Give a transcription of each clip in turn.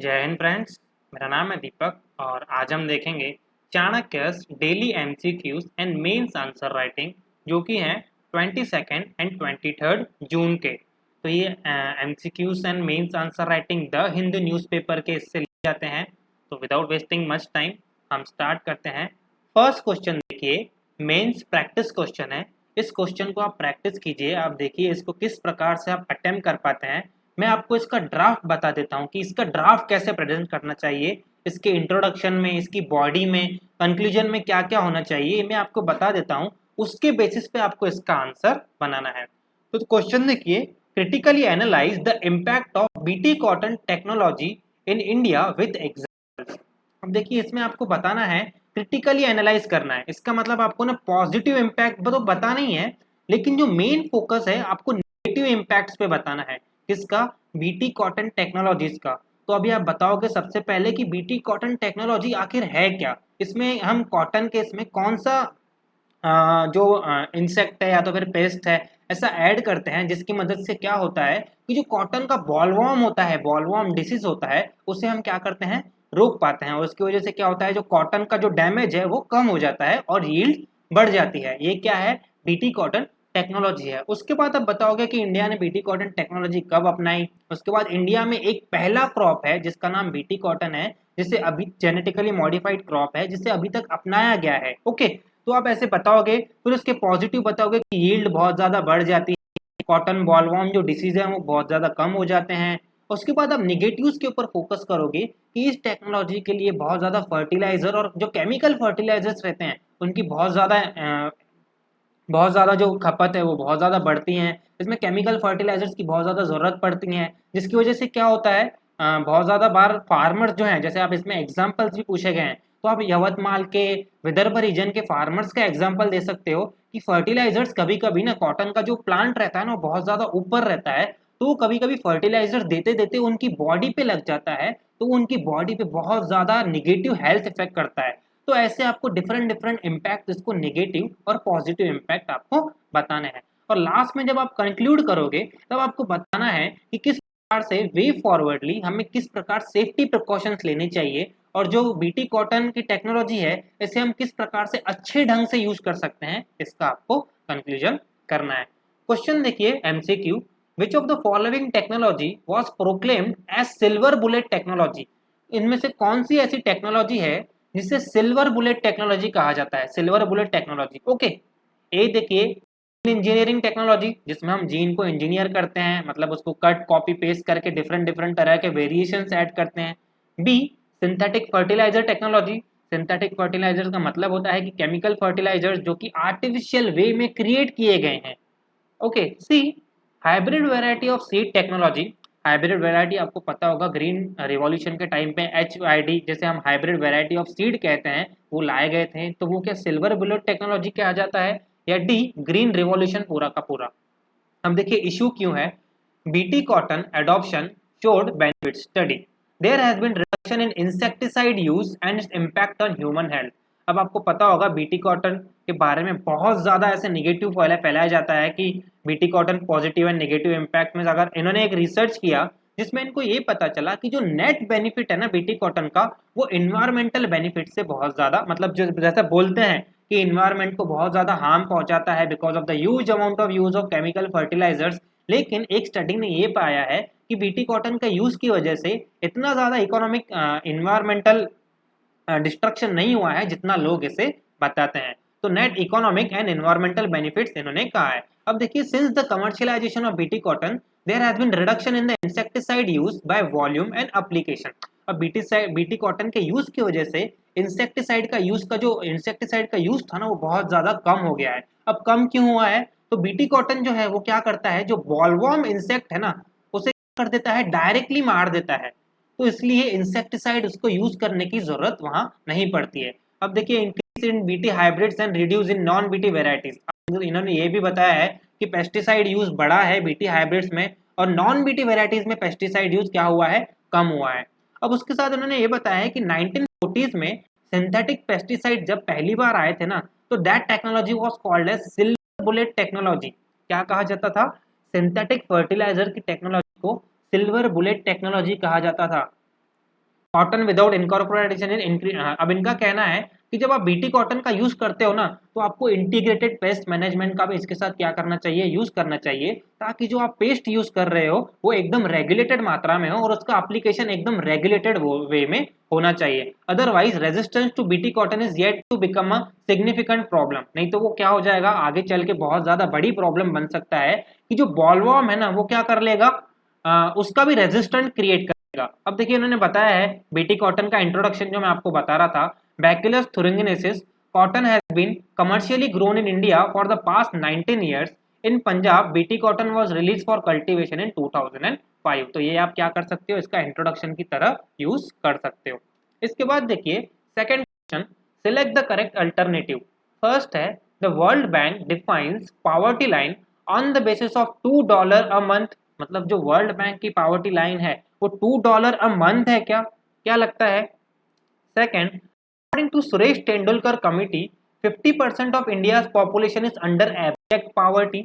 जय हिंद फ्रेंड्स। मेरा नाम है दीपक और आज हम देखेंगे Chanakya's daily MCQs and mains answer writing जो कि हैं 22 एंड 23 जून के। तो ये MCQs and mains answer writing the Hindu newspaper के इससे लिए जाते हैं। तो विदाउट वेस्टिंग मच टाइम हम स्टार्ट करते हैं। फर्स्ट क्वेश्चन देखिए, मेंस प्रैक्टिस क्वेश्चन है। इस क्वेश्चन को आप प्रैक्टिस कीजिए, आप देखिए इसको किस प्रकार से आप अटेम्प्ट कर पाते हैं। मैं आपको इसका ड्राफ्ट बता देता हूँ कि इसका ड्राफ्ट कैसे प्रेजेंट करना चाहिए, इसके इंट्रोडक्शन में, इसकी बॉडी में, कंक्लूजन में क्या क्या होना चाहिए, मैं आपको बता देता हूँ। उसके बेसिस पे आपको इसका आंसर बनाना है। तो क्वेश्चन देखिए, critically analyse the impact of BT cotton technology in India with examples. अब देखिए इसमें आपको बताना है, क्रिटिकली एनालाइज करना है। इसका मतलब आपको ना पॉजिटिव इम्पैक्ट तो बताना ही है, लेकिन जो मेन फोकस है आपको नेगेटिव इम्पैक्ट्स पे बताना है। किसका? बीटी कॉटन टेक्नोलॉजीज का। तो अभी आप बताओगे सबसे पहले कि बीटी कॉटन टेक्नोलॉजी आखिर है क्या। इसमें हम कॉटन के इसमें कौन सा जो इंसेक्ट है या तो फिर पेस्ट है ऐसा ऐड करते हैं जिसकी मदद से क्या होता है कि जो कॉटन का बॉलवॉर्म होता है, बॉलवॉर्म डिसीज होता है, उसे हम क्या करते हैं, रोक पाते हैं। और उसकी वजह से क्या होता है, जो कॉटन का जो डैमेज है वो कम हो जाता है और यील्ड बढ़ जाती है। ये क्या है? बीटी कॉटन टेक्नोलॉजी है। उसके बाद आप बताओगे कि इंडिया ने बीटी कॉटन टेक्नोलॉजी कब अपनाई। उसके बाद इंडिया में एक पहला क्रॉप है जिसका नाम बीटी कॉटन है, जिसे अभी जेनेटिकली मॉडिफाइड क्रॉप है, जिसे अभी तक अपनाया गया है। ओके, तो आप ऐसे बताओगे, फिर उसके पॉजिटिव बताओगे कि यील्ड बहुत ज़्यादा बढ़ जाती है, कॉटन बॉलवॉर्म जो डिसीज है वो बहुत ज़्यादा कम हो जाते हैं। उसके बाद आप निगेटिव्स के ऊपर फोकस करोगे कि इस टेक्नोलॉजी के लिए बहुत ज़्यादा फर्टिलाइजर और जो केमिकल फर्टिलाइजर्स रहते हैं उनकी बहुत ज़्यादा जो खपत है वो बहुत ज़्यादा बढ़ती हैं। इसमें केमिकल फर्टिलाइजर्स की बहुत ज़्यादा ज़रूरत पड़ती है, जिसकी वजह से क्या होता है, बहुत ज़्यादा बार फार्मर्स जो हैं, जैसे आप इसमें एग्जाम्पल्स भी पूछे गए हैं, तो आप यवतमाल के, विदर्भ रीजन के फार्मर्स का एग्जाम्पल दे सकते हो कि फर्टिलाइजर्स कभी कभी ना, कॉटन का जो प्लांट रहता है ना वो बहुत ज़्यादा ऊपर रहता है, तो वो कभी कभी फर्टिलाइजर देते देते उनकी बॉडी पे लग जाता है, तो वो उनकी बॉडी पे बहुत ज़्यादा निगेटिव हेल्थ इफेक्ट करता है। तो ऐसे आपको डिफरेंट डिफरेंट इम्पैक्ट, इसको नेगेटिव और पॉजिटिव इम्पैक्ट आपको बताने हैं। और लास्ट में जब आप कंक्लूड करोगे तब आपको बताना है कि किस प्रकार से वे फॉरवर्डली हमें किस प्रकार सेफ्टी प्रिकॉशंस लेने चाहिए, और जो बीटी कॉटन की टेक्नोलॉजी है इसे हम किस प्रकार से अच्छे ढंग से यूज कर सकते हैं, इसका आपको कंक्लूजन करना है। क्वेश्चन देखिए, MCQ, which of the following technology was proclaimed as silver bullet technology. इनमें से कौन सी ऐसी टेक्नोलॉजी है जिसे सिल्वर बुलेट टेक्नोलॉजी कहा जाता है? Silver bullet technology, okay. ए देखिए, इंजीनियरिंग टेक्नोलॉजी, जिसमें हम जीन को इंजीनियर करते हैं, मतलब उसको कट कॉपी पेस्ट करके डिफरेंट डिफरेंट तरह के वेरिएशंस ऐड करते हैं। B, synthetic fertilizer technology. Synthetic fertilizer का मतलब होता है कि केमिकल फर्टिलाइजर्स जो कि आर्टिफिशियल वे में क्रिएट किए गए हैं। Okay. C, hybrid variety of seed technology. Hybrid variety आपको पता होगा, ग्रीन रिवॉल्यूशन के टाइम पे HYD, जैसे हम हाइब्रिड वैरायटी ऑफ सीड कहते हैं, वो लाए गए थे, तो वो क्या सिल्वर बुलेट टेक्नोलॉजी कहा जाता है? या डी, ग्रीन रिवॉल्यूशन पूरा का पूरा। अब देखिए इशू क्यों है। BT cotton adoption showed benefit study. There has been reduction in insecticide use and its impact on human health. अब आपको पता होगा बीटी कॉटन के बारे में बहुत ज़्यादा ऐसे निगेटिव फैलाया जाता है कि BT cotton positive and negative impact में, अगर इन्होंने एक रिसर्च किया जिसमें इनको ये पता चला कि जो नेट बेनिफिट है ना बीटी कॉटन का, वो इन्वायरमेंटल बेनिफिट से बहुत ज़्यादा, मतलब जो जैसा बोलते हैं कि इन्वायरमेंट को बहुत ज़्यादा हार्म पहुंचाता है because of the huge amount of use of chemical fertilizers. लेकिन एक स्टडी ने ये पाया है कि बीटी कॉटन का यूज की वजह से इतना ज़्यादा इकोनॉमिक इन्वायरमेंटल डिस्ट्रक्शन नहीं हुआ है जितना लोग इसे बताते हैं। तो net economic and environmental benefits इन्होंने कहा है। अब देखिए, since the commercialization of BT cotton there has been reduction in the insecticide use by volume and application. अब बीटी कॉटन के यूज की वजह से इंसेक्टिसाइड का यूज, का जो इंसेक्टिसाइड का यूज था ना वो बहुत ज्यादा कम हो गया है। अब कम क्यों हुआ है? तो बीटी कॉटन जो है वो क्या करता है, जो बॉलवॉर्म इंसेक्ट है ना उसे कर देता है, डायरेक्टली मार देता है, तो इसलिए इंसेक्टिसाइड उसको यूज करने की जरूरत वहां नहीं पड़ती है। अब देखिए, increase in BT hybrids and reduce in non BT varieties. इन्होंने ये भी बताया है कि पेस्टिसाइड यूज बढ़ा है बीटी हाइब्रिड्स में, और नॉन बीटी वेराइटीज में पेस्टिसाइड यूज क्या हुआ है, कम हुआ है। अब उसके साथ उन्होंने ये बताया है कि 1940s में सिंथेटिक पेस्टिसाइड जब पहली बार आए थे ना, तो that technology was called as silver bullet technology. क्या कहा जाता था? सिंथेटिक फर्टिलाइजर की टेक्नोलॉजी को सिल्वर बुलेट टेक्नोलॉजी कहा जाता था। Cotton without incorporation in. अब इनका कहना है कि जब आप बीटी कॉटन का यूज करते हो ना, तो आपको इंटीग्रेटेड पेस्ट मैनेजमेंट का भी इसके साथ क्या करना चाहिए, यूज करना चाहिए, ताकि जो आप पेस्ट यूज कर रहे हो वो एकदम रेगुलेटेड मात्रा में हो और उसका एप्लीकेशन एकदम रेगुलेटेड वे में होना चाहिए। Otherwise resistance to BT cotton is yet to become a significant problem. नहीं तो वो क्या हो जाएगा, आगे चल के बहुत ज्यादा बड़ी प्रॉब्लम बन सकता है कि जो बॉलवॉर्म है ना वो क्या कर लेगा, उसका भी रेजिस्टेंट क्रिएट करेगा। अब देखिए उन्होंने बताया है बीटी कॉटन का इंट्रोडक्शन जो मैं आपको बता रहा था, बैक्यूलस thuringiensis cotton has been commercially grown in India for the past 19 years. In Punjab, BT cotton was released for cultivation in 2005। तो ये आप क्या कर सकते हो, इसका इंट्रोडक्शन की तरह यूज कर सकते हो। इसके बाद देखिए second question, select the correct alternative. First है the World Bank defines poverty line on the basis of $2 a month. मतलब जो वर्ल्ड बैंक की पॉवर्टी लाइन है वो $2 अ मंथ है क्या, क्या लगता है? Second, according to Suresh Tendulkar committee, 50% of India's population is under abject poverty।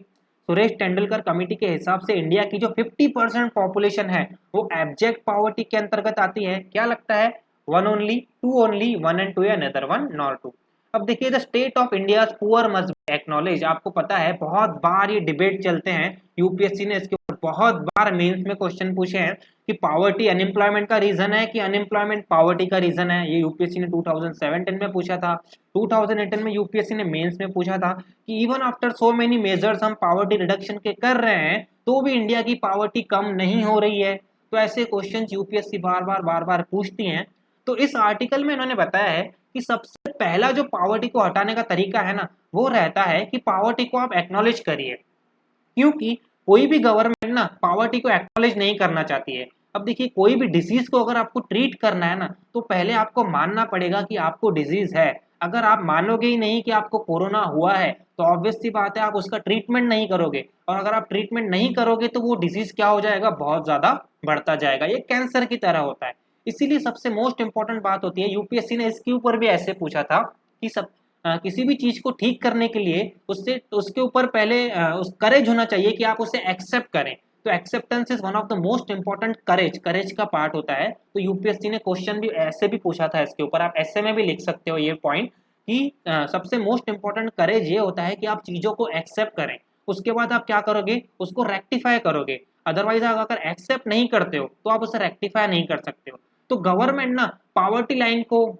Suresh Tendulkar committee के हिसाब से इंडिया की जो 50% पॉपुलेशन है वो एब्जेक्ट पॉवर्टी के अंतर्गत आती है। क्या लगता है, one only, two only, one and two या अनदर वन नॉट टू? अब देखिए the state of India poor must be acknowledge. आपको पता है बहुत बार ये डिबेट चलते हैं, यूपीएससी ने इसके ऊपर बहुत बार मेंस में क्वेश्चन पूछे हैं कि पावर्टी अनएम्प्लॉयमेंट का रीजन है कि अनएम्प्लॉयमेंट पावर्टी का रीजन है। ये यूपीएससी ने 2017 में पूछा था, 2018 में यूपीएससी ने मेंस में पूछा था कि even after so many measures हम पावर्टी रिडक्शन के कर रहे हैं तो भी इंडिया की पावर्टी कम नहीं हो रही है। तो ऐसे क्वेश्चंस यूपीएससी बार बार पूछती हैं। तो इस आर्टिकल में इन्होंने बताया है कि सबसे पहला जो पावर्टी को हटाने का तरीका है ना वो रहता है कि पावर्टी को आप एक्नॉलेज करिए, क्योंकि कोई भी गवर्नमेंट ना पावर्टी को एक्नॉलेज नहीं करना चाहती है। अब देखिए कोई भी डिजीज को अगर आपको ट्रीट करना है ना तो पहले आपको मानना पड़ेगा कि आपको डिजीज है। अगर आप मानोगे ही नहीं कि आपको कोरोना हुआ है तो ऑब्वियस सी बात है आप उसका ट्रीटमेंट नहीं करोगे, और अगर आप ट्रीटमेंट नहीं करोगे तो वो डिजीज क्या हो जाएगा, बहुत ज्यादा बढ़ता जाएगा। ये कैंसर की तरह होता है। इसीलिए सबसे मोस्ट इंपॉर्टेंट बात होती है, यूपीएससी ने इसके ऊपर भी ऐसे पूछा था कि किसी भी चीज को ठीक करने के लिए उससे उसके ऊपर पहले उस करेज होना चाहिए कि आप उसे एक्सेप्ट करें। तो acceptance is one of the most important, courage का पार्ट होता है। तो यूपीएससी ने क्वेश्चन भी ऐसे भी पूछा था इसके ऊपर, आप ऐसे में भी लिख सकते हो ये पॉइंट कि सबसे मोस्ट इंपॉर्टेंट करेज ये होता है कि आप चीजों को एक्सेप्ट करें, उसके बाद आप क्या करोगे, उसको रेक्टिफाई करोगे। अदरवाइज आप अगर एक्सेप्ट नहीं करते हो तो आप उसे रेक्टिफाई नहीं कर सकते हो। तो गवर्नमेंट ना पावर्टी लाइन को,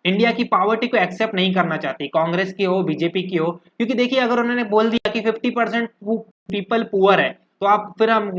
इंडिया की पावर्टी को एक्सेप्ट नहीं करना चाहती, कांग्रेस की हो बीजेपी की हो, क्योंकि देखिए अगर उन्होंने बोल दिया कि 50% पीपल पुअर है तो आप फिर हम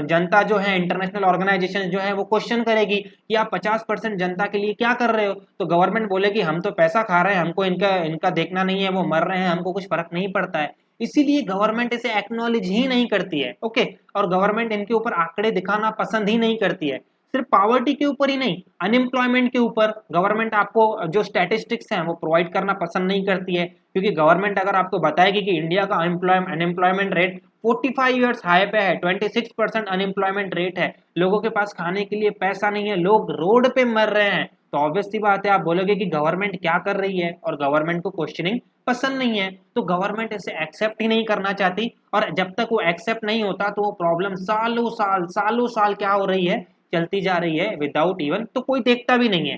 जनता जो है, इंटरनेशनल ऑर्गेनाइजेशन जो है वो क्वेश्चन करेगी कि आप 50% जनता के लिए क्या कर रहे हो। तो गवर्नमेंट बोलेगी हम तो पैसा खा रहे हैं, हमको इनका इनका देखना नहीं है, वो मर रहे हैं, हमको कुछ फर्क नहीं पड़ता है। इसीलिए गवर्नमेंट इसे एक्नॉलेज ही नहीं करती है। ओके, और गवर्नमेंट इनके ऊपर आंकड़े दिखाना पसंद ही नहीं करती है। सिर्फ पावर्टी के ऊपर ही नहीं, अनएम्प्लॉयमेंट के ऊपर गवर्नमेंट आपको जो स्टैटिस्टिक्स हैं वो प्रोवाइड करना पसंद नहीं करती है, क्योंकि गवर्नमेंट अगर आपको बताएगी कि इंडिया का अनएम्प्लॉयमेंट रेट 45 ईयर्स हाई पे है, 26% अनएम्प्लॉयमेंट रेट है, लोगों के पास खाने के लिए पैसा नहीं है, लोग रोड पे मर रहे हैं, तो ऑब्वियस सी बात है आप बोलोगे कि गवर्नमेंट क्या कर रही है, और गवर्नमेंट को क्वेश्चनिंग पसंद नहीं है। तो गवर्नमेंट इसे एक्सेप्ट ही नहीं करना चाहती, और जब तक वो एक्सेप्ट नहीं होता तो वो प्रॉब्लम सालों साल क्या हो रही है, चलती जा रही है विदाउट इवन, तो कोई देखता भी नहीं है,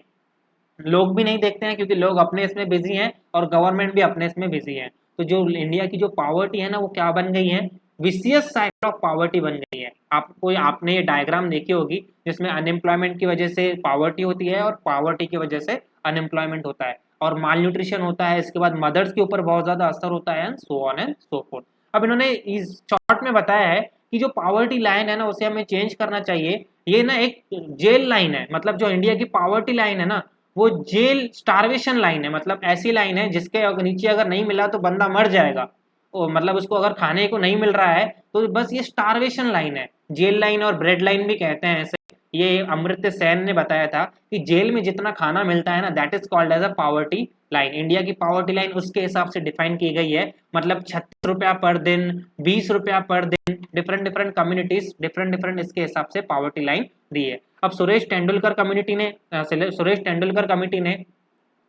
लोग भी नहीं देखते हैं क्योंकि लोग अपने इसमें बिजी हैं और गवर्नमेंट भी अपने इसमें बिजी है। तो जो इंडिया की जो पावर्टी है ना वो क्या बन गई है, विशियस साइकिल ऑफ पावर्टी बन गई है। आपको आपने ये डायग्राम देखी होगी जिसमें अनएम्प्लॉयमेंट की वजह से पावर्टी होती है और पावर्टी की वजह से अनएम्प्लॉयमेंट होता है, और माल न्यूट्रिशन होता है, इसके बाद मदर्स के ऊपर बहुत ज्यादा असर होता है, and so on and so fourth. अब इन्होंने इस शॉर्ट में बताया है कि जो पावर्टी लाइन है ना उसे हमें चेंज करना चाहिए। ये ना एक जेल लाइन है, मतलब जो इंडिया की पावर्टी लाइन है ना वो जेल स्टारवेशन लाइन है, मतलब ऐसी लाइन है जिसके नीचे अगर नहीं मिला तो बंदा मर जाएगा, मतलब उसको अगर खाने को नहीं मिल रहा है तो बस ये स्टारवेशन लाइन है, जेल लाइन और ब्रेड लाइन भी कहते हैं ऐसे। ये अमृत्य सेन ने बताया था कि जेल में जितना खाना मिलता है ना that is called as a poverty line. India की पावर्टी लाइन उसके हिसाब से डिफाइन की गई है, मतलब 36 रुपया पर दिन, 20 रुपया पर दिन, डिफरेंट डिफरेंट कम्युनिटीज डिफरेंट इसके हिसाब से पावर्टी लाइन दी है। अब सुरेश तेंदुलकर कमेटी ने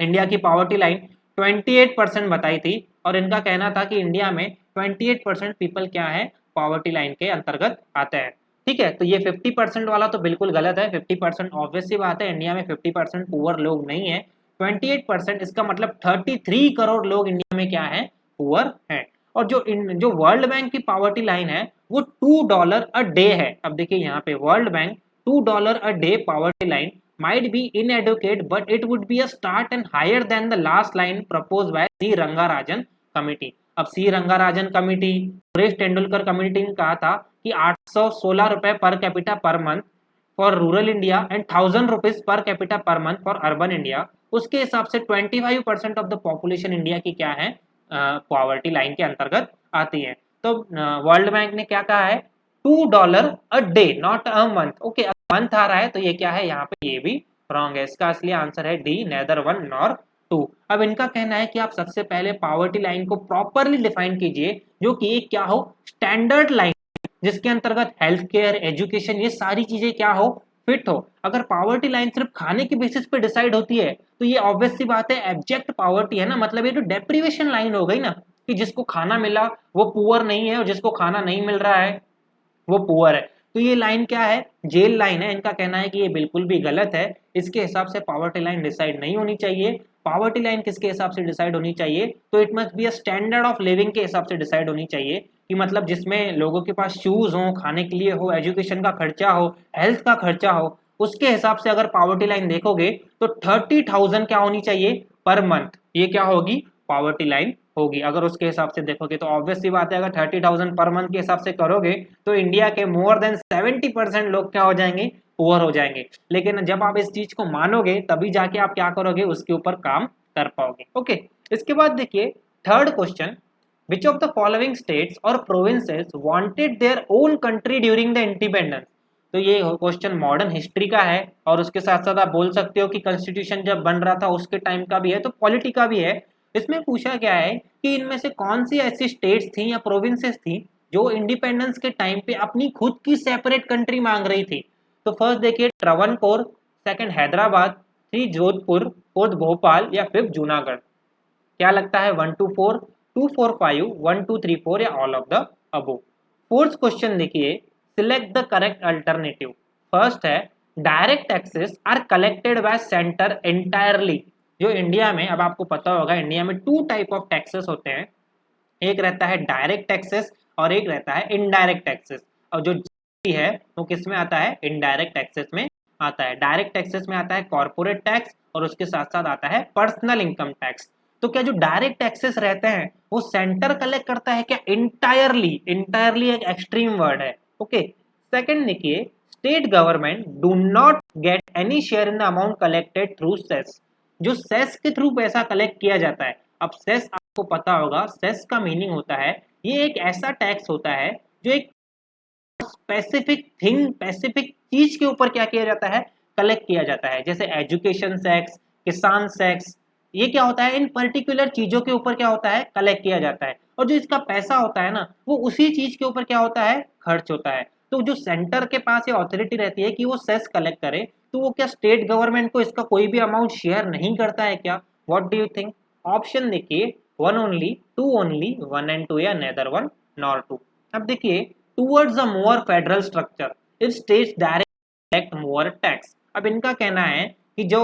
इंडिया की पावर्टी लाइन 28% बताई थी, और इनका कहना था कि इंडिया में 28% पीपल क्या है, पावर्टी लाइन के अंतर्गत आते हैं। ठीक है, तो ये 50% वाला तो बिल्कुल गलत है। 50% ऑब्वियस सी बात है, इंडिया में 50% पुअर लोग नहीं है। 28% इसका मतलब 33 करोड़ लोग इंडिया में क्या है, पुअर हैं। और जो वर्ल्ड बैंक की पॉवर्टी लाइन है वो $2 अ डे है। अब देखिए यहाँ पे world bank $2 a day poverty line might be inadequate but it would be a start and higher than the last line proposed by C Rangarajan committee. अब C Rangarajan committee, Suresh Tendulkar committee ने कहा था कि 816 रुपए per capita per month for rural India and 1000 rupees per capita per month for urban India. उसके हिसाब से 25% of the population India की क्या है, पॉवर्टी लाइन के अंतर्गत आती है। तो वर्ल्ड बैंक ने क्या कहा है, $2 a day not a month. Okay, month आ रहा है तो ये क्या है, यहाँ पे ये भी रॉन्ग है। इसका असली आंसर है D, neither one nor two. अब इनका कहना है कि आप सबसे पहले पॉवर्टी लाइन को प्रॉपरली डिफाइन कीजिए, जो कि क्या हो, स्टैंडर्ड लाइन, जिसके अंतर्गत हेल्थ केयर, एजुकेशन, ये सारी चीजें क्या हो, फिट हो। अगर पॉवर्टी लाइन सिर्फ खाने के बेसिस पे डिसाइड होती है तो ये ऑब्वियस सी बात है एब्जेक्ट पॉवर्टी है ना, मतलब ये तो डेप्रीवेशन लाइन हो गई ना, कि जिसको खाना मिला वो पुअर नहीं है और जिसको खाना नहीं मिल रहा है वो पुअर है। तो ये लाइन क्या है, जेल लाइन है। इनका कहना है कि ये बिल्कुल भी गलत है, इसके हिसाब से पॉवर्टी लाइन डिसाइड नहीं होनी चाहिए। पॉवर्टी लाइन किसके हिसाब से डिसाइड होनी चाहिए, तो it must be a standard of living के हिसाब से डिसाइड होनी चाहिए, कि मतलब जिसमें लोगों के पास शूज हो, खाने के लिए हो, एजुकेशन का खर्चा हो, हेल्थ का खर्चा हो, उसके हिसाब से अगर पॉवर्टी लाइन देखोगे तो 30,000 क्या होनी चाहिए पर मंथ, ये क्या होगी, पॉवर्टी लाइन होगी। अगर उसके हिसाब से देखोगे तो ऑब्वियस सी बात है, अगर 30,000 पर मंथ के हिसाब से करोगे तो इंडिया के मोर देन 70% लोग क्या हो जाएंगे, पुअर हो जाएंगे। लेकिन जब आप इस चीज को मानोगे तभी जाके आप क्या करोगे, उसके ऊपर काम कर पाओगे। ओके, इसके बाद देखिए third question, which of the following states और provinces wanted their own country during the independence. तो ये क्वेश्चन मॉडर्न हिस्ट्री का है और उसके साथ साथ आप बोल सकते हो कि कॉन्स्टिट्यूशन जब बन रहा था उसके टाइम का भी है, तो पॉलिटी का भी है। इसमें पूछा गया है कि इनमें से कौन सी ऐसी स्टेट्स थी या प्रोविंसेस थी जो इंडिपेंडेंस के टाइम पे अपनी खुद की सेपरेट कंट्री मांग रही थी। तो फर्स्ट देखिए Travancore, second Hyderabad, three Jodhpur, fourth Bhopal या फिफ्थ जूनागढ़। क्या लगता है, 1 to 4, 2 4 5, 1 2 3 4 या all of the above. Fourth question देखिए, select the correct alternative. First है direct taxes are collected by centre entirely. जो इंडिया में, अब आपको पता होगा इंडिया में 2 टाइप ऑफ टैक्सेस होते हैं, एक रहता है डायरेक्ट टैक्सेस और एक रहता है इनडायरेक्ट टैक्सेस। और जो GST है वो किस में आता है, इनडायरेक्ट टैक्सेस में आता है। डायरेक्ट टैक्सेस में आता है कॉर्पोरेट टैक्स और उसके साथ साथ आता है पर्सनल इनकम टैक्स। तो क्या जो डायरेक्ट टैक्सेस रहते हैं वो सेंटर कलेक्ट करता है क्या, इंटायरली। इंटायरली एक एक्सट्रीम वर्ड है। ओके, सेकंड देखिए, state government do not get any share in the amount collected through cess. जो सेस के थ्रू पैसा कलेक्ट किया जाता है, अब सेस आपको पता होगा, सेस का मीनिंग होता है, ये एक ऐसा टैक्स होता है जो एक स्पेसिफिक थिंग, स्पेसिफिक चीज के ऊपर क्या किया जाता है, कलेक्ट किया जाता है। जैसे एजुकेशन टैक्स, किसान टैक्स, ये क्या होता है, इन पर्टिकुलर चीजों के ऊपर क्या होता है, कलेक्ट किया जाता है। और जो इसका पैसा होता है ना, वो उसी चीज के ऊपर क्या होता है, खर्च होता है। तो जो सेंटर के पास ये अथॉरिटी रहती है कि वो सेस कलेक्ट करे, तो वो क्या स्टेट गवर्नमेंट को इसका कोई भी अमाउंट शेयर नहीं करता है क्या, what do you think. Option देखिए, 1 ओनली, 2 ओनली, 1 and 2 या नेदर वन नॉर 2। अब देखिए towards a more federal structure if states direct collect more tax. अब इनका कहना है कि जो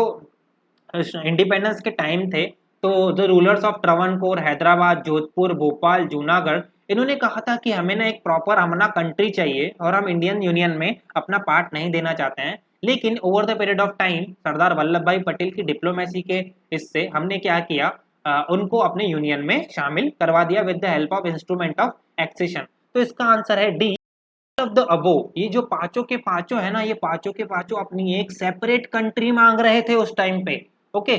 इंडिपेंडेंस के टाइम थे तो the rulers of Travancore, Hyderabad, Jodhpur, Bhopal, Junagadh, इन्होंने कहा था कि हमें ना एक प्रॉपर अपना कंट्री चाहिए और हम इंडियन यूनियन में अपना पार्ट नहीं देना चाहते हैं। लेकिन over the period of time Sardar Vallabhbhai Patel की डिप्लोमेसी के इससे हमने क्या किया, उनको अपने यूनियन में शामिल करवा दिया with the help of instrument of accession. तो इसका आंसर है डी, ऑफ द अबो। ये जो पांचों के पांचों है ना, ये पांचों के पांचों अपनी एक सेपरेट कंट्री मांग रहे थे उस टाइम पे। ओके,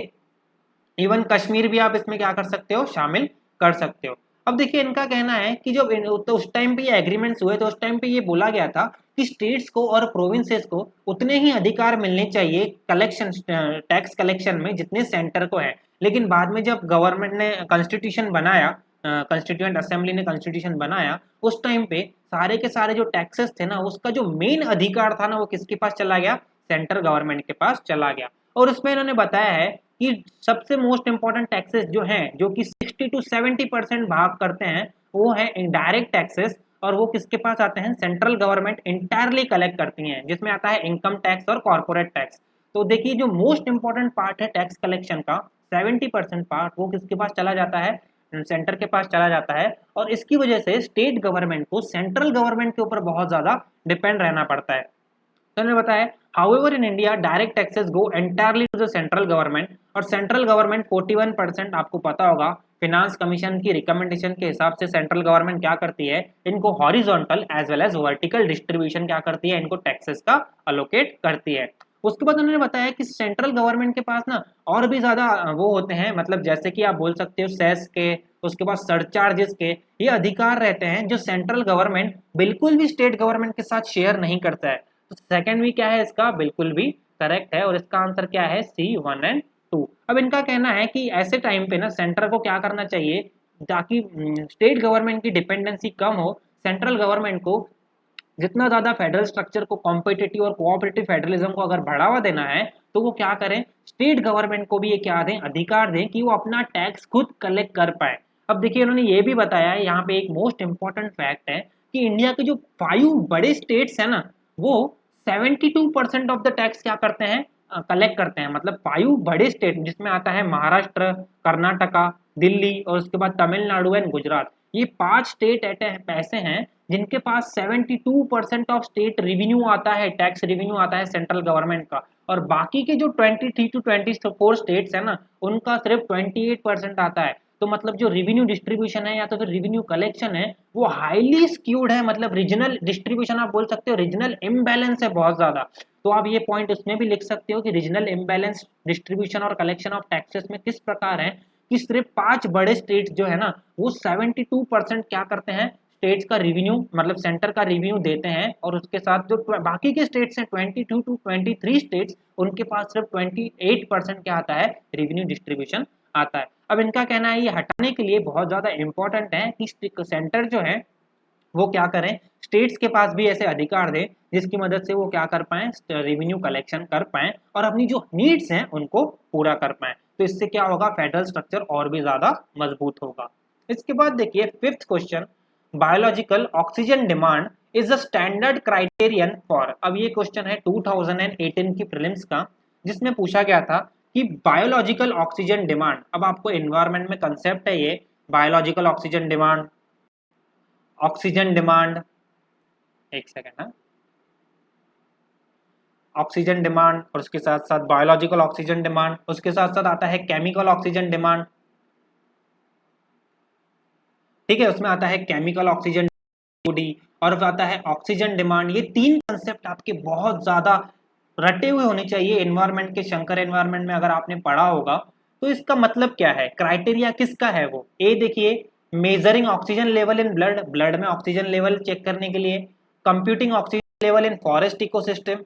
इवन कश्मीर भी आप इसमें क्या कर सकते हो, शामिल कर सकते हो। अब देखिए इनका कहना है कि जब तो उस टाइम पे ये एग्रीमेंट्स हुए तो उस टाइम पे ये बोला गया था कि स्टेट्स को और प्रोविंसेस को उतने ही अधिकार मिलने चाहिए कलेक्शन, टैक्स कलेक्शन में, जितने सेंटर को है। लेकिन बाद में जब गवर्नमेंट ने कॉन्स्टिट्यूशन बनाया, कॉन्स्टिट्यूएंट असेंबली ने कॉन्स्टिट्यूशन बनाया, उस टाइम पे सारे के सारे जो टैक्सेस थे ना, उसका जो मेन अधिकार था ना, वो किसके पास चला गया, सेंट्रल गवर्नमेंट के पास चला गया। और उसमें इन्होंने बताया है कि सबसे मोस्ट इंपॉर्टेंट टैक्सेस जो हैं, जो कि 60 to 70% भाग करते हैं, वो है इनडायरेक्ट टैक्सेस और वो किसके पास आते हैं, सेंट्रल गवर्नमेंट इंटायरली कलेक्ट करती हैं, जिसमें आता है इनकम टैक्स और कॉर्पोरेट टैक्स। तो देखिए जो मोस्ट इंपॉर्टेंट पार्ट है टैक्स कलेक्शन का, 70% पार्ट वो किसके पास चला जाता है, सेंटर के पास चला जाता है। और इसकी वजह से स्टेट गवर्नमेंट को सेंट्रल गवर्नमेंट के ऊपर बहुत ज्यादा डिपेंड रहना पड़ता है। तो उन्होंने बताया however in India direct taxes go entirely to the central government, और सेंट्रल गवर्नमेंट 41%, आपको पता होगा फिनांस कमीशन की रिकमेंडेशन के हिसाब से सेंट्रल गवर्नमेंट क्या करती है, इनको horizontal as well as vertical distribution क्या करती है, इनको टैक्सेस का अलोकेट करती है। उसके बाद उन्होंने बताया कि सेंट्रल गवर्नमेंट के पास ना और भी ज्यादा वो होते हैं, मतलब जैसे कि आप बोल सकते हो सेस के, उसके बाद सरचार्जेस के, ये अधिकार रहते हैं जो सेंट्रल गवर्नमेंट बिल्कुल भी स्टेट गवर्नमेंट के साथ शेयर नहीं करता है। तो सेकंड भी क्या है इसका, बिल्कुल भी करेक्ट है, और इसका आंसर क्या है, C1 और 2। अब इनका कहना है कि ऐसे टाइम पे ना सेंटर को क्या करना चाहिए, ताकि स्टेट गवर्नमेंट की डिपेंडेंसी कम हो, सेंट्रल गवर्नमेंट को जितना ज्यादा फेडरल स्ट्रक्चर को, कॉम्पिटिटिव और कोऑपरेटिव फेडरलिज्म को अगर बढ़ावा देना है, तो वो क्या करें, स्टेट गवर्नमेंट को भी ये क्या दें, अधिकार दें कि वो अपना टैक्स खुद कलेक्ट कर पाए। अब देखिए उन्होंने ये भी बताया है, यहाँ पे एक मोस्ट इंपॉर्टेंट फैक्ट है कि इंडिया के जो 5 बड़े स्टेट्स है ना, वो 72% ऑफ द टैक्स क्या करते हैं, कलेक्ट करते हैं। मतलब 5 बड़े स्टेट जिसमें आता है महाराष्ट्र, कर्नाटका, दिल्ली और उसके बाद तमिलनाडु एंड गुजरात, ये 5 स्टेट ऐसे हैं जिनके पास 72% ऑफ स्टेट रिवेन्यू आता है, टैक्स रिवेन्यू आता है सेंट्रल गवर्नमेंट का। और बाकी के जो 23 टू 24 स्टेट्स है ना, उनका सिर्फ 28% आता है। तो मतलब जो रिवेन्यू डिस्ट्रीब्यूशन है या तो फिर रिवेन्यू कलेक्शन है, वो हाईली स्क्यूड है, मतलब रीजनल डिस्ट्रीब्यूशन आप बोल सकते हो, रीजनल इम्बैलेंस है बहुत ज्यादा। तो आप ये पॉइंट उसमें भी लिख सकते हो कि रीजनल इम्बैलेंस डिस्ट्रीब्यूशन और कलेक्शन ऑफ टैक्सेस में किस प्रकार है, कि सिर्फ 5 बड़े स्टेट्स जो है ना, वो 72% क्या करते हैं, स्टेट्स का रिवेन्यू, मतलब सेंटर का रिवेन्यू देते हैं, और उसके साथ जो बाकी के स्टेट्स हैं 22 टू 23 स्टेट्स, उनके पास सिर्फ 28% क्या आता है, रिवेन्यू डिस्ट्रीब्यूशन आता है। अब इनका कहना है ये हटाने के लिए बहुत ज्यादा इंपॉर्टेंट है कि सेंटर जो है वो क्या करें, स्टेट्स के पास भी ऐसे अधिकार दें जिसकी मदद से वो क्या कर पाए, रेवेन्यू कलेक्शन कर पाए और अपनी जो नीड्स हैं उनको पूरा कर पाए। तो इससे क्या होगा, फेडरल स्ट्रक्चर और भी ज्यादा मजबूत होगा। इसके बाद देखिए 5th question, biological oxygen demand is a standard criterion for. अब ये क्वेश्चन है 2018 की प्रीलिम्स का, जिसमें पूछा गया था कि बायोलॉजिकल ऑक्सीजन डिमांड, अब आपको एनवायरनमेंट में कंसेप्ट है ये biological oxygen demand, oxygen demand, एक सेकेंड है, ऑक्सीजन डिमांड और उसके साथ साथ बायोलॉजिकल ऑक्सीजन डिमांड, उसके साथ साथ आता है केमिकल ऑक्सीजन डिमांड, ठीक है, उसमें आता है केमिकल ऑक्सीजन और आता है ऑक्सीजन डिमांड। ये 3 कंसेप्ट आपके बहुत ज्यादा रटे हुए होने चाहिए एनवायरनमेंट के, शंकर एनवायरनमेंट में अगर आपने पढ़ा होगा। तो इसका मतलब क्या है, क्राइटेरिया किसका है वो, ए देखिए measuring oxygen level in blood, blood में ऑक्सीजन लेवल चेक करने के लिए, computing oxygen level in forest ecosystem,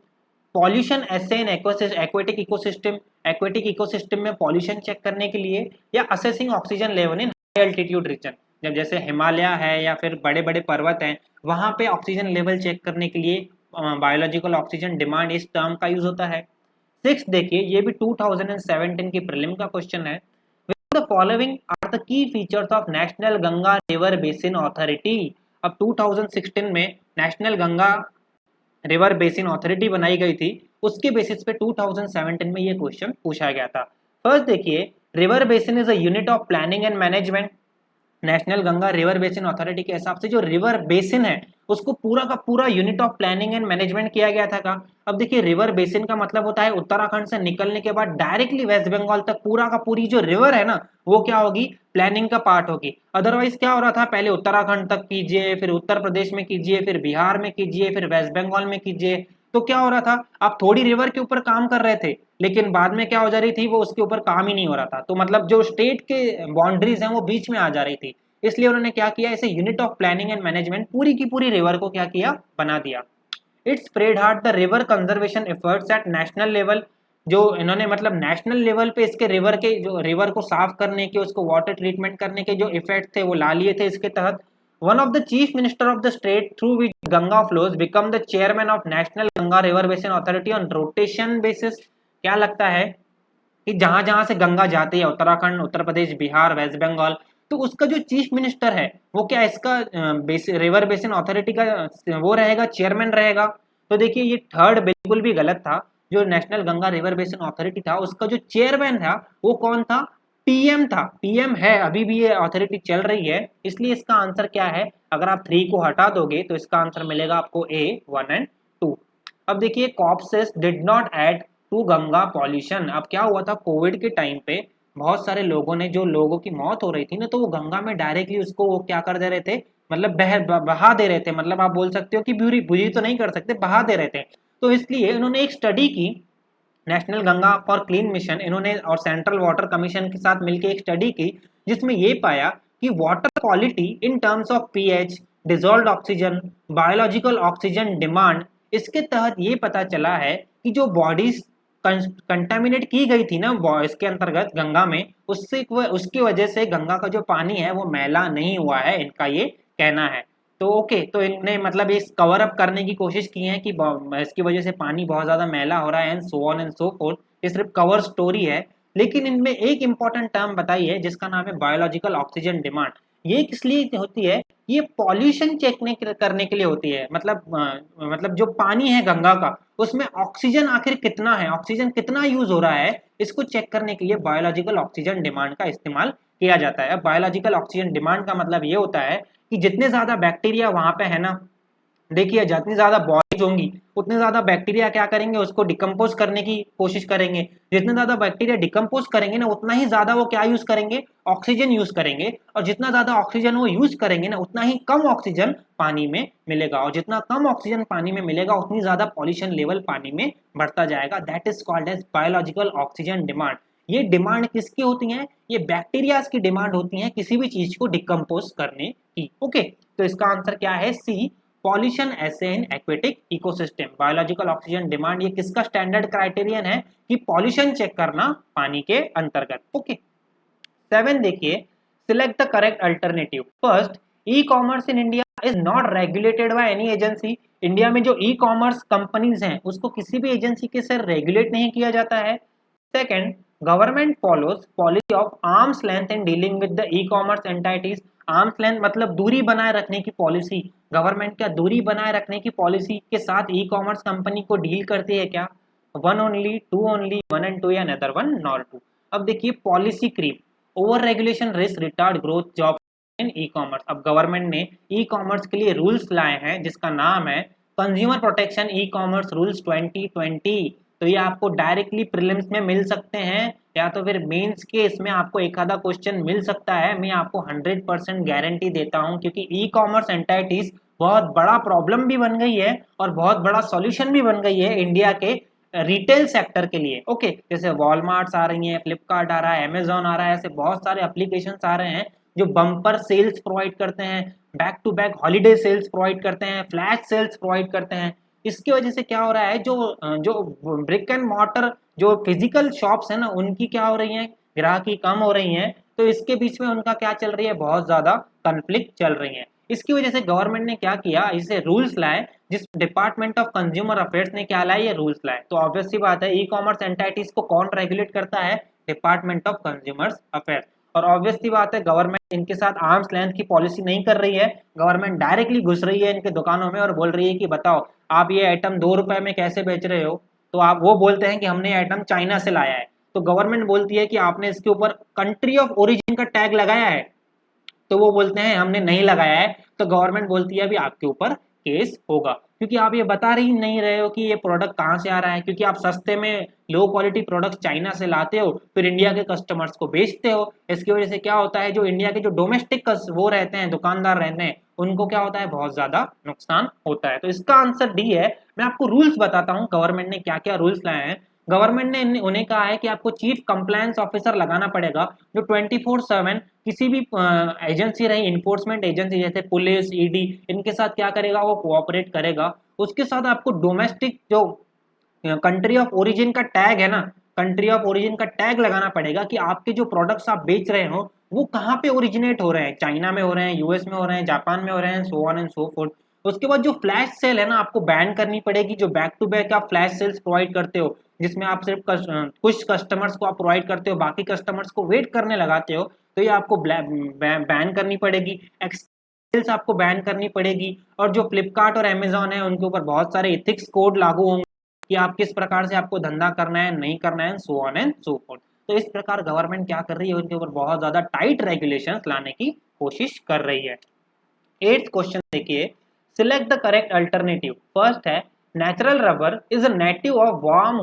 pollution assay in aquatic ecosystem, aquatic ecosystem में पॉल्यूशन चेक करने के लिए, या assessing oxygen level in high altitude region, जब जैसे हिमालय है या फिर बड़े बड़े पर्वत हैं वहां पे ऑक्सीजन लेवल चेक करने के लिए बायोलॉजिकल ऑक्सीजन डिमांड इस टर्म का यूज होता है। 6 देखिए ये भी 2017 की प्रीलिम का क्वेश्चन है, the following are the key features of national Ganga river basin authority. अब 2016 में national Ganga river basin authority बनाई गई थी, उसके बेसिस पे 2017 में ये क्वेश्चन पूछा गया था। फर्स्ट देखिए, river basin is a unit of planning and management. National Ganga river basin authority के हिसाब से जो रिवर बेसिन है उसको पूरा का पूरा unit of planning and management किया गया था। अब देखिए रिवर बेसिन का मतलब होता है उत्तराखंड से निकलने के बाद डायरेक्टली वेस्ट बंगाल तक पूरा का पूरी जो रिवर है ना, वो क्या होगी, प्लानिंग का पार्ट होगी। अदरवाइज क्या हो रहा था, पहले उत्तराखंड तक कीजिए, फिर उत्तर प्रदेश में कीजिए, फिर बिहार में कीजिए, फिर वेस्ट बंगाल में कीजिए। तो क्या हो रहा था, आप थोड़ी रिवर के ऊपर काम कर रहे थे, लेकिन बाद में क्या हो जा रही थी, वो उसके ऊपर काम ही नहीं हो रहा था। तो मतलब जो स्टेट के बाउंड्रीज हैं वो बीच में आ जा रही थी, इसलिए उन्होंने क्या किया, इसे unit of planning and management पूरी की पूरी रिवर को क्या किया, बना दिया। It's spread hard the river conservation efforts eight national level. जो इन्होंने मतलब नेशनल लेवल पे इसके रिवर के, जो रिवर को साफ करने के, उसको वाटर ट्रीटमेंट करने के जो इफेक्ट थे वो ला लिए थे इसके तहत। One of the chief minister of the state through which Ganga flows become the chairman of national Ganga river basin authority on rotation basis. क्या लगता है कि जहां जहां से गंगा जाती है, उत्तराखंड, उत्तर प्रदेश, बिहार, वेस्ट बंगाल, तो उसका जो चीफ मिनिस्टर है वो क्या इसका रिवर बेसिन अथॉरिटी का वो रहेगा, चेयरमैन रहेगा। तो देखिए ये थर्ड बिल्कुल भी गलत था। जो national Ganga river basin authority था उसका जो चेयरमैन था वो कौन था? पीएम था। पीएम है, अभी भी ये अथॉरिटी चल रही है, इसलिए इसका आंसर क्या है? अगर आप 3 को हटा दोगे तो इसका आंसर मिलेगा आपको ए 1 एंड 2। अब देखिए corpses did not add to Ganga pollution. अब क्या हुआ था कोविड के टाइम पे बहुत सारे लोगों ने, जो लोगों की मौत हो रही थी ना, तो वो गंगा में डायरेक्टली उसको वो क्या कर दे रहे थे, मतलब बहा दे रहे थे। मतलब आप बोल सकते हो कि बुरी बुरी तो नहीं कर सकते, बहा दे रहे थे। तो इसलिए इन्होंने एक स्टडी की, national Ganga for clean mission इन्होंने और सेंट्रल वाटर कमीशन के साथ मिलकर एक स्टडी की, जिसमें ये पाया कि water quality in terms of pH, dissolved oxygen, biological oxygen demand, इसके तहत ये पता चला है कि जो बॉडीज कंटामिनेट की गई थी ना इसके अंतर्गत गंगा में, उससे उसकी वजह से गंगा का जो पानी है वो मैला नहीं हुआ है, इनका ये कहना है। तो ओके, तो इनने मतलब इस कवर अप करने की कोशिश की है कि इसकी वजह से पानी बहुत ज्यादा मैला हो रहा है and so on and so fourth. ये सिर्फ कवर स्टोरी है, लेकिन इनमें एक इंपॉर्टेंट टर्म बताई है जिसका नाम है बायोलॉजिकल ऑक्सीजन डिमांड। ये किस लिए होती है? ये पॉल्यूशन चेक करने के लिए होती है। मतलब जो पानी है गंगा का उसमें ऑक्सीजन आखिर कितना है, ऑक्सीजन कितना यूज हो रहा है, इसको चेक करने के लिए बायोलॉजिकल ऑक्सीजन डिमांड का इस्तेमाल किया जाता है। अब बायोलॉजिकल ऑक्सीजन डिमांड का मतलब ये होता है कि जितने ज्यादा बैक्टीरिया वहां पे है ना, देखिए जितनी ज्यादा बॉडीज होंगी उतने ज्यादा बैक्टीरिया क्या करेंगे, उसको डिकम्पोज करने की कोशिश करेंगे। जितने ज्यादा बैक्टीरिया डिकम्पोज करेंगे ना उतना ही ज्यादा वो क्या यूज करेंगे, ऑक्सीजन यूज करेंगे। और जितना ज्यादा ऑक्सीजन वो यूज करेंगे ना उतना ही कम ऑक्सीजन पानी में मिलेगा, और जितना कम ऑक्सीजन पानी में मिलेगा उतनी ज्यादा पॉल्यूशन लेवल पानी में बढ़ता जाएगा। That is called as biological oxygen demand. ये डिमांड किसकी होती है? ये बैक्टीरियाज की डिमांड होती है किसी भी चीज को डिकम्पोज करने की। ओके, तो इसका आंसर क्या है? सी, पॉल्यूशन ऐसे इन aquatic ecosystem. Biological oxygen demand ये किसका स्टैंडर्ड क्राइटेरियन है कि पॉल्यूशन चेक करना पानी के अंतर्गत। ओके, 7 देखिए, select the correct alternative. First, e commerce in India is not regulated by any agency. India में जो ई कॉमर्स कंपनीज हैं उसको किसी भी एजेंसी के से रेगुलेट नहीं किया जाता है। Second, government follows policy of arms length in dealing with the e commerce entities. Arms length मतलब दूरी बनाए रखने की पॉलिसी। गवर्नमेंट क्या दूरी बनाए रखने की पॉलिसी के साथ ई कॉमर्स कंपनी को डील करती है क्या? One only, two only, one and two, या अनदर वन नॉट टू। अब देखिए policy creep, over regulation risk retard growth job in E commerce. अब गवर्नमेंट ने ई कॉमर्स के लिए रूल्स लाए हैं जिसका नाम है consumer protection e commerce rules 2020। तो ये आपको डायरेक्टली प्रीलिम्स में मिल सकते हैं या तो फिर मेंस के इसमें आपको एक आधा क्वेश्चन मिल सकता है। मैं आपको 100% गारंटी देता हूं, क्योंकि ई कॉमर्स एंटाइटीज बहुत बड़ा प्रॉब्लम भी बन गई है और बहुत बड़ा सॉल्यूशन भी बन गई है इंडिया के रिटेल सेक्टर के लिए। ओके, जैसे वॉलमार्ट आ रही हैं, फ्लिपकार्ट आ रहा है, अमेजोन आ रहा है, ऐसे बहुत सारे एप्लीकेशन आ रहे हैं जो बम्पर सेल्स प्रोवाइड करते हैं, back to back holiday sales provide करते हैं, फ्लैश सेल्स प्रोवाइड करते हैं। इसकी वजह से क्या हो रहा है, जो ब्रिक एंड मॉर्टर जो फिजिकल शॉप्स है ना उनकी क्या हो रही है, ग्राहकी कम हो रही है। तो इसके बीच में उनका क्या चल रही है, बहुत ज्यादा कन्फ्लिक्ट चल रही है। इसकी वजह से गवर्नमेंट ने क्या किया, इसे रूल्स लाए, जिस डिपार्टमेंट ऑफ कंज्यूमर अफेयर्स ने क्या लाए, ये रूल्स लाए। तो ऑब्वियस सी बात है ई कॉमर्स एंटाइटीज को कौन रेगुलेट करता है, डिपार्टमेंट ऑफ कंज्यूमर्स अफेयर्स। और ऑब्वियस सी बात है गवर्नमेंट इनके साथ आर्म्स लेंथ की पॉलिसी नहीं कर रही है, गवर्नमेंट डायरेक्टली घुस रही है इनके दुकानों में और बोल रही है कि बताओ आप ये आइटम 2 रुपए में कैसे बेच रहे हो। तो आप वो बोलते हैं कि हमने आइटम चाइना से लाया है, तो गवर्नमेंट बोलती है कि आपने इसके ऊपर कंट्री ऑफ ओरिजिन का टैग लगाया है, तो वो बोलते हैं हमने नहीं लगाया है। तो गवर्नमेंट बोलती है अभी आपके ऊपर केस होगा, क्योंकि आप ये बता रही नहीं रहे हो कि ये प्रोडक्ट कहाँ से आ रहा है, क्योंकि आप सस्ते में लो क्वालिटी प्रोडक्ट चाइना से लाते हो फिर इंडिया के कस्टमर्स को बेचते हो। इसकी वजह से क्या होता है, जो इंडिया के जो डोमेस्टिक वो रहते हैं, दुकानदार रहते हैं, उनको क्या होता है, बहुत ज्यादा नुकसान होता है। तो इसका आंसर डी है। मैं आपको रूल्स बताता हूँ गवर्नमेंट ने क्या क्या रूल्स लाए हैं। गवर्नमेंट ने उन्हें कहा है कि आपको चीफ कंप्लायंस ऑफिसर लगाना पड़ेगा, जो 24/7 किसी भी एजेंसी रही, इन्फोर्समेंट एजेंसी जैसे पुलिस, ईडी, इनके साथ क्या करेगा, वो कोऑपरेट करेगा। उसके साथ आपको डोमेस्टिक जो कंट्री ऑफ ओरिजिन का टैग है ना, कंट्री ऑफ ओरिजिन का टैग लगाना पड़ेगा कि आपके जो प्रोडक्ट्स आप बेच रहे हो वो कहाँ पे ओरिजिनेट हो रहे हैं, चाइना में हो रहे हैं, यूएस में हो रहे हैं, जापान में हो रहे हैं, so on and so fourth. उसके बाद जो फ्लैश सेल है ना आपको बैन करनी पड़ेगी, जो बैक टू बैक आप फ्लैश सेल्स प्रोवाइड करते हो, जिसमें आप सिर्फ कुछ कस्टमर्स को आप प्रोवाइड करते हो, बाकी कस्टमर्स को वेट करने लगाते हो, तो ये आपको बैन करनी पड़ेगी। एक्सेल्स आपको बैन करनी पड़ेगी। और जो फ्लिपकार्ट और अमेजोन है उनके ऊपर बहुत सारे इथिक्स कोड लागू होंगे कि आप किस प्रकार से आपको धंधा करना है, नहीं करना है, so on and so fourth. तो इस प्रकार गवर्नमेंट क्या कर रही है, उनके ऊपर बहुत ज्यादा टाइट रेगुलेशंस लाने की कोशिश कर रही है। 8th क्वेश्चन देखिए, select the correct alternative. First है, natural rubber is a native of warm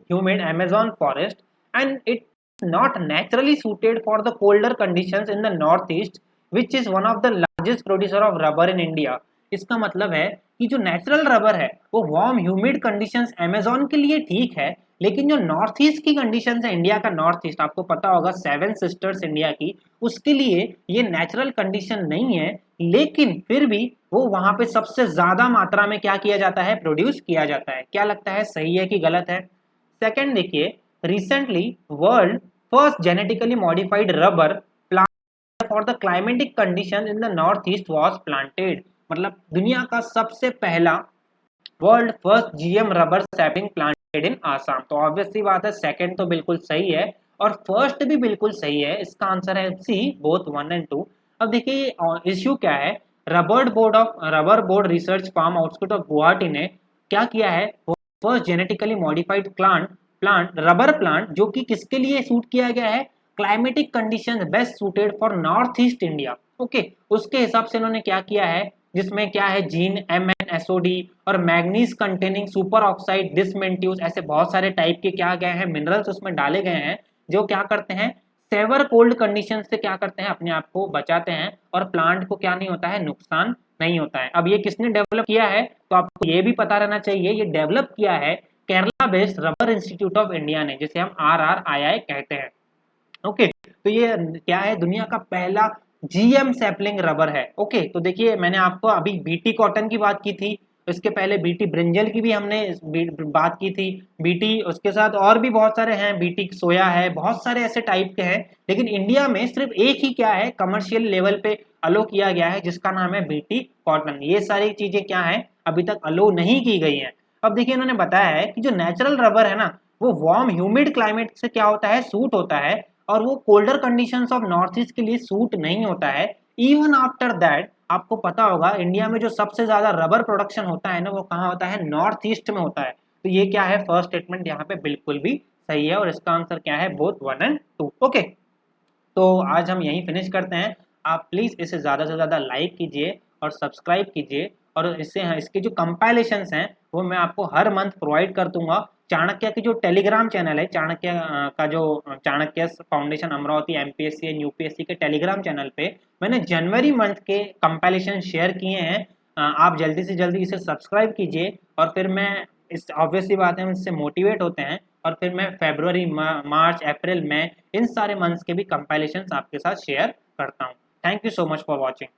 humid Amazon forest and it not naturally suited for the colder conditions in the northeast which is one of the largest producer of rubber in India। इसका मतलब है कि जो natural rubber है वो warm humid conditions Amazon के लिए ठीक है, लेकिन जो नॉर्थ ईस्ट की कंडीशंस है, इंडिया का नॉर्थ ईस्ट आपको पता होगा 7 सिस्टर्स इंडिया की, उसके लिए ये नेचुरल कंडीशन नहीं है। लेकिन फिर भी वो वहां पे सबसे ज्यादा मात्रा में क्या किया जाता है, प्रोड्यूस किया जाता है। क्या लगता है, सही है कि गलत है? सेकंड देखिए, recently world first genetically modified rubber plant for the climatic condition in the north east was planted. मतलब दुनिया का सबसे पहला world first GM rubber sapling planted in Assam. तो ऑब्वियसली बात है, सेकंड तो बिल्कुल सही है और फर्स्ट भी बिल्कुल सही है। इसका आंसर है सी, बोथ 1 और 2। अब देखिए इश्यू क्या है, rubber board research farm outskirts of Guwahati ने क्या किया है, first genetically modified plant rubber plant जो कि किसके लिए सूट किया गया है, climatic condition best suited for north east India. Okay, उसके हिसाब से इन्होंने क्या किया है, जिसमें क्या है, जीन MnSOD और मैग्नीज कंटेनिंग सुपर ऑक्साइड डिसमेंट्यूस, ऐसे बहुत सारे टाइप के क्या गए हैं, मिनरल्स उसमें डाले गए हैं जो क्या करते हैं, सेवर कोल्ड कंडीशन से क्या करते हैं, अपने आप को बचाते हैं और प्लांट को क्या नहीं होता है, नुकसान नहीं होता है। अब ये किसने डेवलप किया है, तो आपको ये भी पता रहना चाहिए, ये डेवलप किया है Kerala based rubber institute of India ने, जिसे हम RRII कहते हैं। ओके, तो ये क्या है, दुनिया का पहला जीएम सैपलिंग रबर है। ओके, तो देखिए मैंने आपको अभी बीटी कॉटन की बात की थी, इसके पहले बीटी ब्रिंजल की भी हमने बात की थी, बीटी उसके साथ और भी बहुत सारे हैं, बीटी सोया है, बहुत सारे ऐसे टाइप के हैं। लेकिन इंडिया में सिर्फ एक ही क्या है, कमर्शियल लेवल पे अलो किया गया है, जिसका नाम है बीटी कॉटन। ये सारी चीजें क्या है, अभी तक अलो नहीं की गई है। अब देखिए इन्होंने बताया है कि जो नेचुरल रबर है ना, वो वार्म ह्यूमिड क्लाइमेट से क्या होता है, सूट होता है, और वो colder conditions of north east के लिए सूट नहीं होता है। इवन आफ्टर दैट आपको पता होगा इंडिया में जो सबसे ज्यादा रबर प्रोडक्शन होता है ना, वो कहाँ होता है, नॉर्थ ईस्ट में होता है। तो ये क्या है, फर्स्ट स्टेटमेंट यहाँ पे बिल्कुल भी सही है और इसका आंसर क्या है, बोथ 1 और 2। ओके, तो आज हम यहीं फिनिश करते हैं। आप प्लीज़ इसे ज़्यादा से ज़्यादा लाइक कीजिए और सब्सक्राइब कीजिए, और इससे इसके जो कंपाइलेशंस हैं वो मैं आपको हर मंथ प्रोवाइड कर दूंगा। चाणक्य की जो टेलीग्राम चैनल है, चाणक्य का जो Chanakya foundation Amravati MPSC and UPSC के टेलीग्राम चैनल पे मैंने जनवरी मंथ के कंपाइलेशन शेयर किए हैं। आप जल्दी से जल्दी इसे सब्सक्राइब कीजिए, और फिर मैं इस ऑब्वियसली बात है हम इससे मोटिवेट होते हैं, और फिर मैं फरवरी, मार्च, अप्रैल, मई इन सारे मंथ्स के भी कंपाइलेशंस आपके साथ शेयर करता हूँ। Thank you so much for watching.